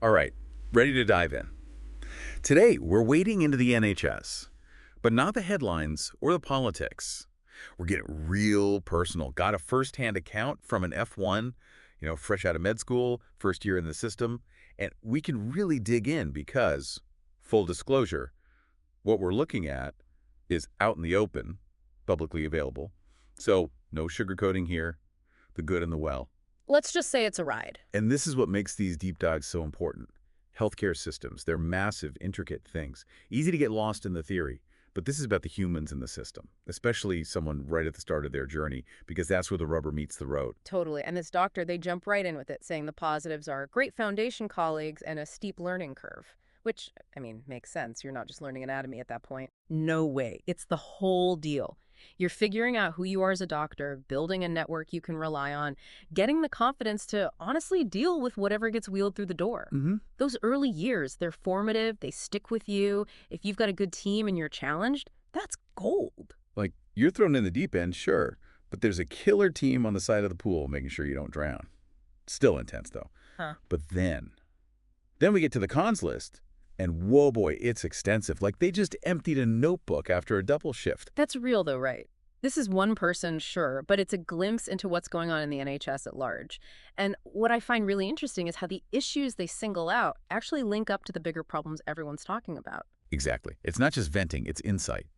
All right, ready to dive in. Today, we're wading into the NHS, but not the headlines or the politics. We're getting real personal. Got a first-hand account from an F1, fresh out of med school, first year in the system, and we can really dig in because, full disclosure, what we're looking at is out in the open, publicly available. So, no sugarcoating here, the good and the well. Let's just say it's a ride. And this is what makes these deep dives so important. Healthcare systems, they're massive, intricate things. Easy to get lost in the theory, but this is about the humans in the system, especially someone right at the start of their journey, because that's where the rubber meets the road. Totally. And this doctor, they jump right in with it, saying the positives are great foundation colleagues and a steep learning curve. Which, I mean, makes sense. You're not just learning anatomy at that point. No way. It's the whole deal. You're figuring out who you are as a doctor, building a network you can rely on, getting the confidence to honestly deal with whatever gets wheeled through the door. Mm-hmm. Those early years, they're formative, they stick with you. If you've got a good team and you're challenged, that's gold. Like, you're thrown in the deep end, sure, but there's a killer team on the side of the pool making sure you don't drown. Still intense, though. Huh. But then we get to the cons list, and whoa boy, it's extensive. Like they just emptied a notebook after a double shift. That's real, though, right? This is one person, sure, but it's a glimpse into what's going on in the NHS at large. And what I find really interesting is how the issues they single out actually link up to the bigger problems everyone's talking about. Exactly. It's not just venting, it's insight.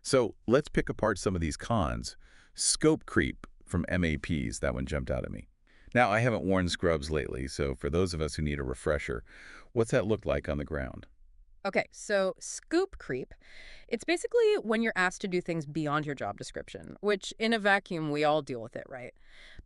So let's pick apart some of these cons. Scope creep from MAPs, that one jumped out at me. Now, I haven't worn scrubs lately, so for those of us who need a refresher, what's that look like on the ground? Okay, so scoop creep, it's basically when you're asked to do things beyond your job description, which in a vacuum, we all deal with it, right?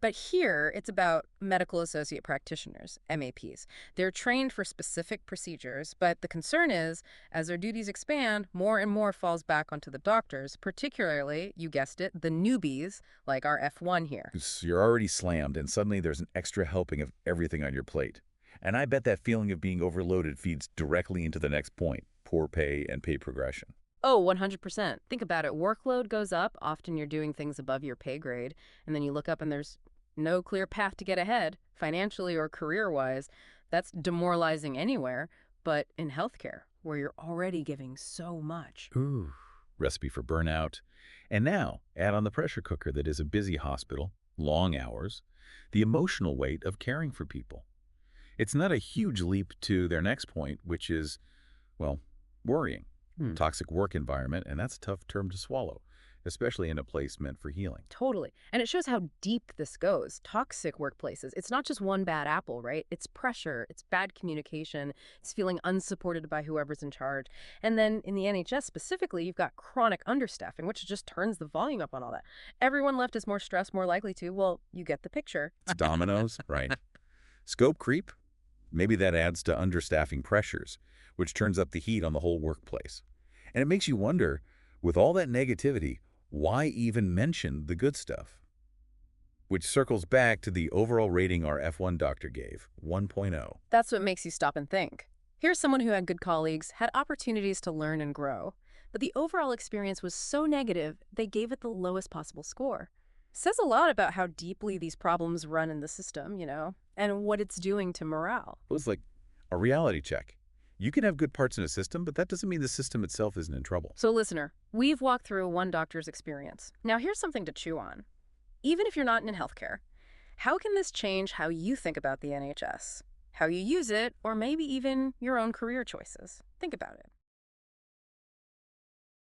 But here, it's about medical associate practitioners, MAPs. They're trained for specific procedures, but the concern is, as their duties expand, more and more falls back onto the doctors, particularly, you guessed it, the newbies, like our F1 here. You're already slammed, and suddenly there's an extra helping of everything on your plate. And I bet that feeling of being overloaded feeds directly into the next point, poor pay and pay progression. Oh, 100%. Think about it. Workload goes up. Often you're doing things above your pay grade, and then you look up and there's no clear path to get ahead, financially or career-wise. That's demoralizing anywhere, but in healthcare, where you're already giving so much. Ooh. Recipe for burnout. And now, add on the pressure cooker that is a busy hospital, long hours, the emotional weight of caring for people. It's not a huge leap to their next point, which is, well, worrying. Toxic work environment, and that's a tough term to swallow, especially in a place meant for healing. Totally. And it shows how deep this goes. Toxic workplaces. It's not just one bad apple, right? It's pressure, it's bad communication, it's feeling unsupported by whoever's in charge. And then in the NHS specifically, you've got chronic understaffing, which just turns the volume up on all that. Everyone left is more stressed, more likely to. Well, you get the picture. It's dominoes, right? Scope creep? Maybe that adds to understaffing pressures, which turns up the heat on the whole workplace. And it makes you wonder, with all that negativity, why even mention the good stuff? Which circles back to the overall rating our F1 doctor gave, 1.0. That's what makes you stop and think. Here's someone who had good colleagues, had opportunities to learn and grow, but the overall experience was so negative, they gave it the lowest possible score. Says a lot about how deeply these problems run in the system, and what it's doing to morale. It was like a reality check. You can have good parts in a system, but that doesn't mean the system itself isn't in trouble. So listener, we've walked through one doctor's experience. Now here's something to chew on. Even if you're not in healthcare, how can this change how you think about the NHS? How you use it, or maybe even your own career choices? Think about it.